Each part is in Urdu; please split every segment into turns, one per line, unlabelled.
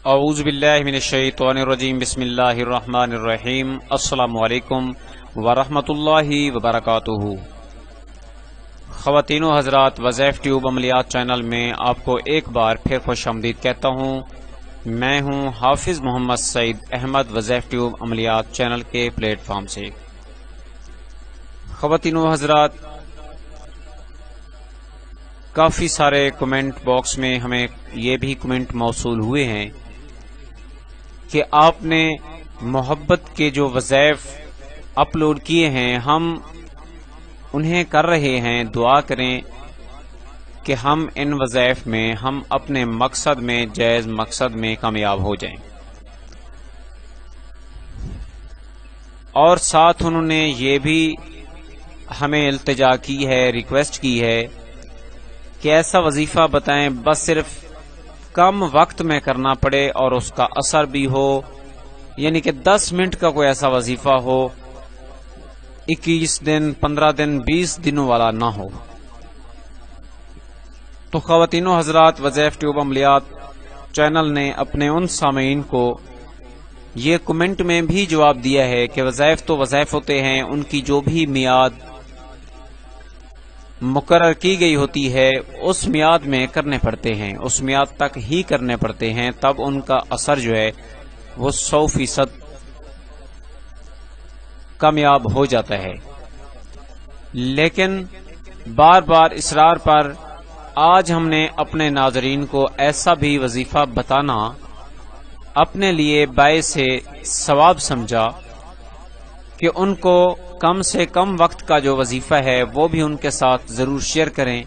اعوذ باللہ من الشیطان الرجیم بسم اللہ الرحمن الرحیم السلام علیکم ورحمۃ اللہ وبرکاتہ۔ خواتین و حضرات، وظائف ٹیوب عملیات چینل میں آپ کو ایک بار پھر خوش آمدید کہتا ہوں۔ میں ہوں حافظ محمد سعید احمد، وظائف ٹیوب عملیات چینل کے پلیٹ فارم سے۔ خواتین و حضرات، کافی سارے کمنٹ باکس میں ہمیں یہ بھی کمنٹ موصول ہوئے ہیں کہ آپ نے محبت کے جو وظائف اپلوڈ کیے ہیں ہم انہیں کر رہے ہیں، دعا کریں کہ ہم ان وظائف میں ہم اپنے مقصد میں جائز مقصد میں کامیاب ہو جائیں۔ اور ساتھ انہوں نے یہ بھی ہمیں التجا کی ہے، ریکویسٹ کی ہے کہ ایسا وظیفہ بتائیں بس صرف کم وقت میں کرنا پڑے اور اس کا اثر بھی ہو، یعنی کہ 10 منٹ کا کوئی ایسا وظیفہ ہو، 21 دن 15 دن 20 دنوں والا نہ ہو۔ تو خواتین و حضرات، وظائف ٹیوب عملیات چینل نے اپنے ان سامعین کو یہ کمنٹ میں بھی جواب دیا ہے کہ وظائف تو وظائف ہوتے ہیں، ان کی جو بھی میعاد مقرر کی گئی ہوتی ہے اس میعاد میں کرنے پڑتے ہیں، اس میعاد تک ہی کرنے پڑتے ہیں، تب ان کا اثر جو ہے وہ 100% کامیاب ہو جاتا ہے۔ لیکن بار بار اصرار پر آج ہم نے اپنے ناظرین کو ایسا بھی وظیفہ بتانا اپنے لیے باعث ثواب سمجھا کہ ان کو کم سے کم وقت کا جو وظیفہ ہے وہ بھی ان کے ساتھ ضرور شیئر کریں،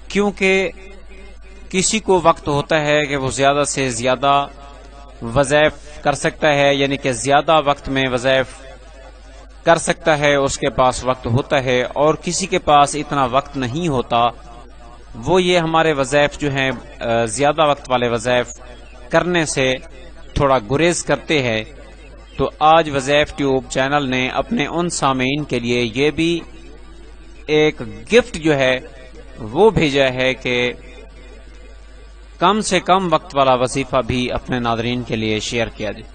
کیونکہ کسی کو وقت ہوتا ہے کہ وہ زیادہ سے زیادہ وظائف کر سکتا ہے، یعنی کہ زیادہ وقت میں وظائف کر سکتا ہے، اس کے پاس وقت ہوتا ہے، اور کسی کے پاس اتنا وقت نہیں ہوتا، وہ یہ ہمارے وظائف جو ہیں زیادہ وقت والے وظائف کرنے سے تھوڑا گریز کرتے ہیں۔ تو آج وظائف ٹیوب چینل نے اپنے ان سامعین کے لیے یہ بھی ایک گفٹ جو ہے وہ بھیجا ہے کہ کم سے کم وقت والا وظیفہ بھی اپنے ناظرین کے لیے شیئر کیا جائے۔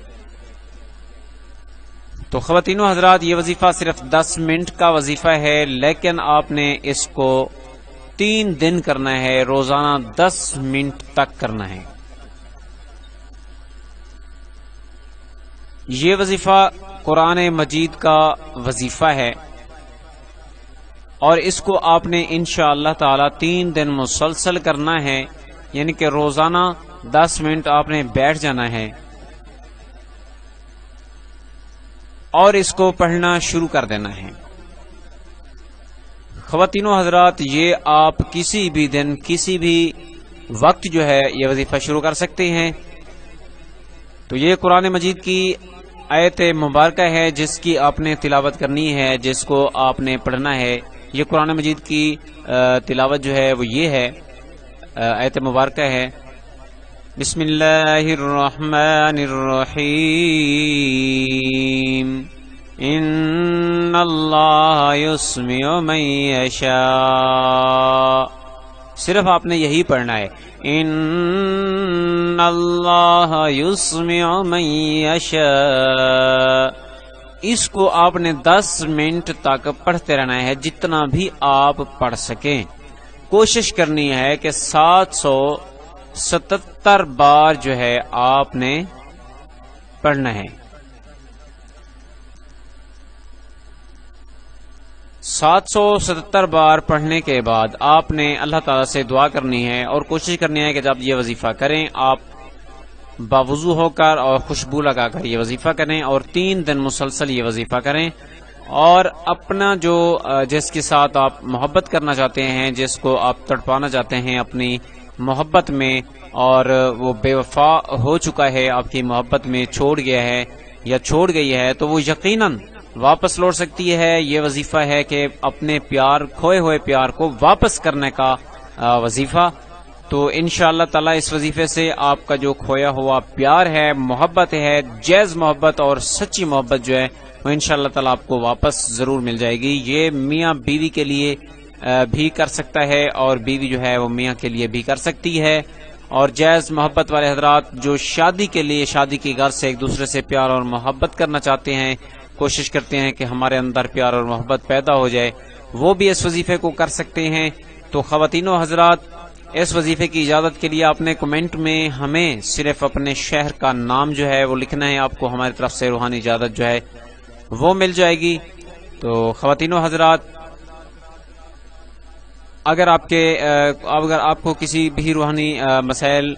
تو خواتین و حضرات، یہ وظیفہ صرف 10 منٹ کا وظیفہ ہے، لیکن آپ نے اس کو 3 دن کرنا ہے، روزانہ 10 منٹ تک کرنا ہے۔ یہ وظیفہ قرآن مجید کا وظیفہ ہے اور اس کو آپ نے انشاءاللہ تعالی 3 دن مسلسل کرنا ہے، یعنی کہ روزانہ 10 منٹ آپ نے بیٹھ جانا ہے اور اس کو پڑھنا شروع کر دینا ہے۔ خواتین و حضرات، یہ آپ کسی بھی دن کسی بھی وقت جو ہے یہ وظیفہ شروع کر سکتے ہیں۔ تو یہ قرآن مجید کی آیت مبارکہ ہے جس کی آپ نے تلاوت کرنی ہے، جس کو آپ نے پڑھنا ہے۔ یہ قرآن مجید کی تلاوت جو ہے وہ یہ ہے، آیت مبارکہ ہے، بسم اللہ الرحمن الرحیم، ان اللہ یسمع من یشاء۔ صرف آپ نے یہی پڑھنا ہے، ان اللہ یسمع من یشاء۔ اس کو آپ نے 10 منٹ تک پڑھتے رہنا ہے، جتنا بھی آپ پڑھ سکیں۔ کوشش کرنی ہے کہ 777 بار جو ہے آپ نے پڑھنا ہے۔ 777 بار پڑھنے کے بعد آپ نے اللہ تعالیٰ سے دعا کرنی ہے اور کوشش کرنی ہے کہ جب یہ وظیفہ کریں آپ باوضو ہو کر اور خوشبو لگا کر یہ وظیفہ کریں اور 3 دن مسلسل یہ وظیفہ کریں، اور اپنا جو جس کے ساتھ آپ محبت کرنا چاہتے ہیں، جس کو آپ تڑپانا چاہتے ہیں اپنی محبت میں، اور وہ بے وفا ہو چکا ہے، آپ کی محبت میں چھوڑ گیا ہے یا چھوڑ گئی ہے، تو وہ یقیناً واپس لوٹ سکتی ہے۔ یہ وظیفہ ہے کہ اپنے پیار، کھوئے ہوئے پیار کو واپس کرنے کا وظیفہ۔ تو انشاءاللہ تعالی اس وظیفے سے آپ کا جو کھویا ہوا پیار ہے، محبت ہے، جائز محبت اور سچی محبت جو ہے وہ انشاءاللہ تعالی آپ کو واپس ضرور مل جائے گی۔ یہ میاں بیوی کے لیے بھی کر سکتا ہے اور بیوی جو ہے وہ میاں کے لیے بھی کر سکتی ہے، اور جائز محبت والے حضرات جو شادی کے لیے شادی کی غرض سے ایک دوسرے سے پیار اور محبت کرنا چاہتے ہیں، کوشش کرتے ہیں کہ ہمارے اندر پیار اور محبت پیدا ہو جائے، وہ بھی اس وظیفے کو کر سکتے ہیں۔ تو خواتین و حضرات، اس وظیفے کی اجازت کے لیے آپ نے کمنٹ میں ہمیں صرف اپنے شہر کا نام جو ہے وہ لکھنا ہے، آپ کو ہماری طرف سے روحانی اجازت جو ہے وہ مل جائے گی۔ تو خواتین و حضرات، اگر آپ کو کسی بھی روحانی مسائل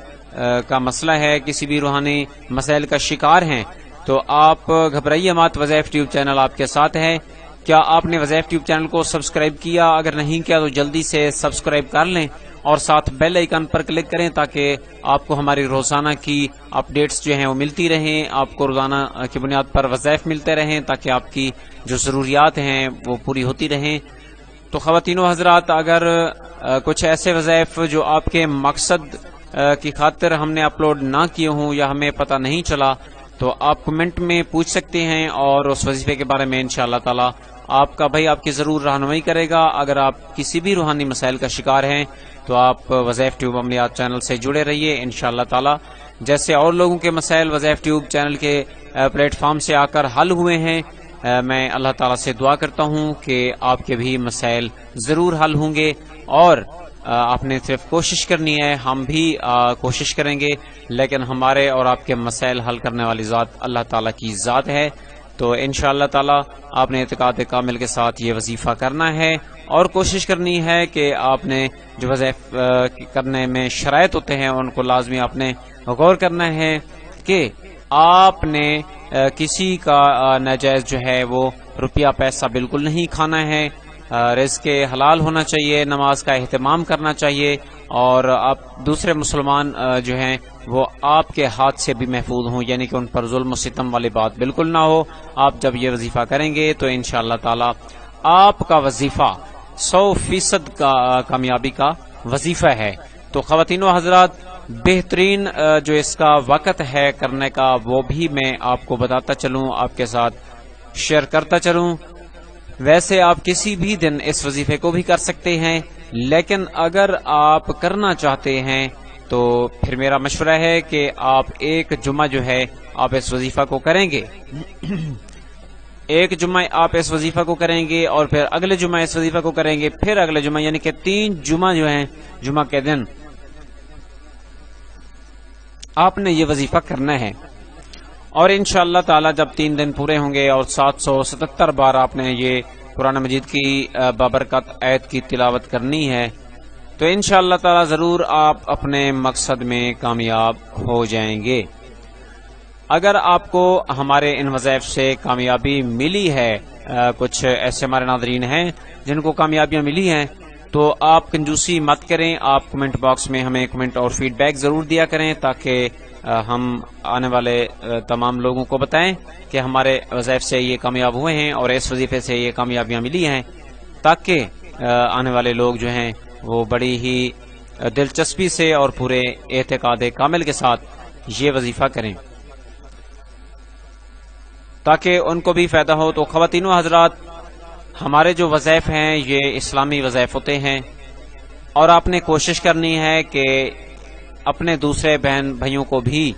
کا مسئلہ ہے، کسی بھی روحانی مسائل کا شکار ہیں، تو آپ گھبرائیے مت، وظائف ٹیوب چینل آپ کے ساتھ ہے۔ کیا آپ نے وظائف ٹیوب چینل کو سبسکرائب کیا؟ اگر نہیں کیا تو جلدی سے سبسکرائب کر لیں اور ساتھ بیل آئیکن پر کلک کریں تاکہ آپ کو ہماری روزانہ کی اپ ڈیٹس جو ہیں وہ ملتی رہیں، آپ کو روزانہ کی بنیاد پر وظائف ملتے رہیں تاکہ آپ کی جو ضروریات ہیں وہ پوری ہوتی رہیں۔ تو خواتین و حضرات، اگر کچھ ایسے وظائف جو آپ کے مقصد کی خاطر ہم نے اپلوڈ نہ کیے ہوں یا ہمیں پتہ نہیں چلا تو آپ کمنٹ میں پوچھ سکتے ہیں اور اس وظیفے کے بارے میں انشاءاللہ تعالی آپ کا بھائی آپ کی ضرور رہنمائی کرے گا۔ اگر آپ کسی بھی روحانی مسائل کا شکار ہیں تو آپ وظائف ٹیوب عملیات چینل سے جڑے رہیے انشاءاللہ تعالی۔ جیسے اور لوگوں کے مسائل وظائف ٹیوب چینل کے پلیٹ فارم سے آ کر حل ہوئے ہیں، میں اللہ تعالیٰ سے دعا کرتا ہوں کہ آپ کے بھی مسائل ضرور حل ہوں گے، اور آپ نے صرف کوشش کرنی ہے، ہم بھی کوشش کریں گے، لیکن ہمارے اور آپ کے مسائل حل کرنے والی ذات اللہ تعالیٰ کی ذات ہے۔ تو انشاءاللہ تعالیٰ آپ نے اعتقاد کامل کے ساتھ یہ وظیفہ کرنا ہے اور کوشش کرنی ہے کہ آپ نے جو وظائف کرنے میں شرائط ہوتے ہیں ان کو لازمی آپ نے غور کرنا ہے کہ آپ نے کسی کا ناجائز جو ہے وہ روپیہ پیسہ بالکل نہیں کھانا ہے، رزق حلال ہونا چاہیے، نماز کا اہتمام کرنا چاہیے، اور آپ دوسرے مسلمان جو ہیں وہ آپ کے ہاتھ سے بھی محفوظ ہوں، یعنی کہ ان پر ظلم و ستم والی بات بالکل نہ ہو۔ آپ جب یہ وظیفہ کریں گے تو انشاءاللہ تعالی آپ کا وظیفہ 100% کا کامیابی کا وظیفہ ہے۔ تو خواتین و حضرات، بہترین جو اس کا وقت ہے کرنے کا وہ بھی میں آپ کو بتاتا چلوں، آپ کے ساتھ شیئر کرتا چلوں۔ ویسے آپ کسی بھی دن اس وظیفے کو بھی کر سکتے ہیں، لیکن اگر آپ کرنا چاہتے ہیں تو پھر میرا مشورہ ہے کہ آپ ایک جمعہ جو ہے آپ اس وظیفہ کو کریں گے، ایک جمعہ آپ اس وظیفہ کو کریں گے اور پھر اگلے جمعہ اس وظیفہ کو کریں گے، پھر اگلے جمعہ، یعنی کہ 3 جمعہ جو ہیں جمعہ کے دن آپ نے یہ وظیفہ کرنا ہے، اور انشاءاللہ تعالی جب 3 دن پورے ہوں گے اور 777 بار آپ نے یہ قرآن مجید کی بابرکت آیت کی تلاوت کرنی ہے، تو انشاءاللہ تعالی ضرور آپ اپنے مقصد میں کامیاب ہو جائیں گے۔ اگر آپ کو ہمارے ان وظائف سے کامیابی ملی ہے، کچھ ایسے ہمارے ناظرین ہیں جن کو کامیابیاں ملی ہیں، تو آپ کنجوسی مت کریں، آپ کمنٹ باکس میں ہمیں کمنٹ اور فیڈ بیک ضرور دیا کریں تاکہ ہم آنے والے تمام لوگوں کو بتائیں کہ ہمارے وظائف سے یہ کامیاب ہوئے ہیں اور اس وظیفے سے یہ کامیابیاں ملی ہیں، تاکہ آنے والے لوگ جو ہیں وہ بڑی ہی دلچسپی سے اور پورے اعتقاد کامل کے ساتھ یہ وظیفہ کریں تاکہ ان کو بھی فائدہ ہو۔ تو خواتین و حضرات، ہمارے جو وظائف ہیں یہ اسلامی وظائف ہوتے ہیں، اور آپ نے کوشش کرنی ہے کہ اپنے دوسرے بہن بھائیوں کو بھی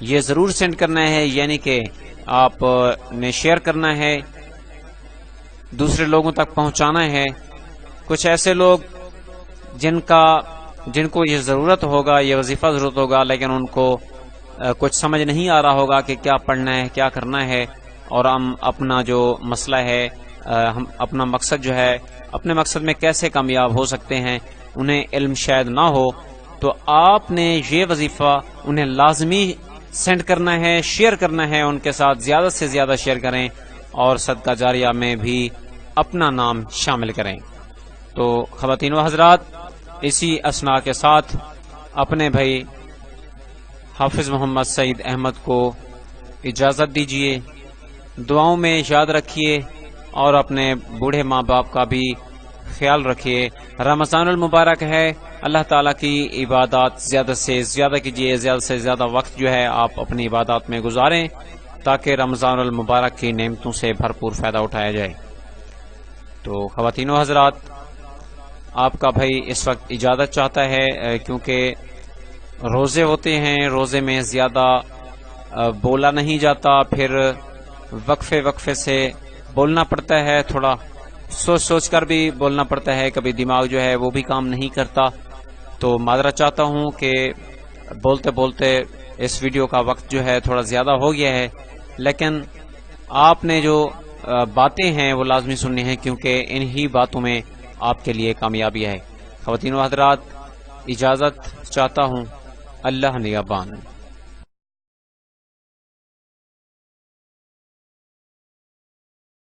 یہ ضرور سینڈ کرنا ہے، یعنی کہ آپ نے شیئر کرنا ہے، دوسرے لوگوں تک پہنچانا ہے۔ کچھ ایسے لوگ جن کو یہ ضرورت ہوگا، یہ وظیفہ ضرورت ہوگا، لیکن ان کو کچھ سمجھ نہیں آ رہا ہوگا کہ کیا پڑھنا ہے، کیا کرنا ہے، اور ہم اپنا جو مسئلہ ہے، ہم اپنا مقصد جو ہے، اپنے مقصد میں کیسے کامیاب ہو سکتے ہیں، انہیں علم شاید نہ ہو، تو آپ نے یہ وظیفہ انہیں لازمی سینڈ کرنا ہے، شیئر کرنا ہے، ان کے ساتھ زیادہ سے زیادہ شیئر کریں اور صدقہ جاریہ میں بھی اپنا نام شامل کریں۔ تو خواتین و حضرات، اسی اسنا کے ساتھ اپنے بھائی حافظ محمد سعید احمد کو اجازت دیجیے، دعاؤں میں یاد رکھیے اور اپنے بوڑھے ماں باپ کا بھی خیال رکھیے۔ رمضان المبارک ہے، اللہ تعالیٰ کی عبادات زیادہ سے زیادہ کیجیے، زیادہ سے زیادہ وقت جو ہے آپ اپنی عبادات میں گزاریں تاکہ رمضان المبارک کی نعمتوں سے بھرپور فائدہ اٹھایا جائے۔ تو خواتین و حضرات، آپ کا بھائی اس وقت اجازت چاہتا ہے کیونکہ روزے ہوتے ہیں، روزے میں زیادہ بولا نہیں جاتا، پھر وقفے سے بولنا پڑتا ہے، تھوڑا سوچ سوچ کر بھی بولنا پڑتا ہے، کبھی دماغ جو ہے وہ بھی کام نہیں کرتا۔ تو معذرت چاہتا ہوں کہ بولتے بولتے اس ویڈیو کا وقت جو ہے تھوڑا زیادہ ہو گیا ہے، لیکن آپ نے جو باتیں ہیں وہ لازمی سننی ہیں، کیونکہ انہی باتوں میں آپ کے لیے کامیابی ہے۔ خواتین و حضرات، اجازت چاہتا ہوں، اللہ نگہبان۔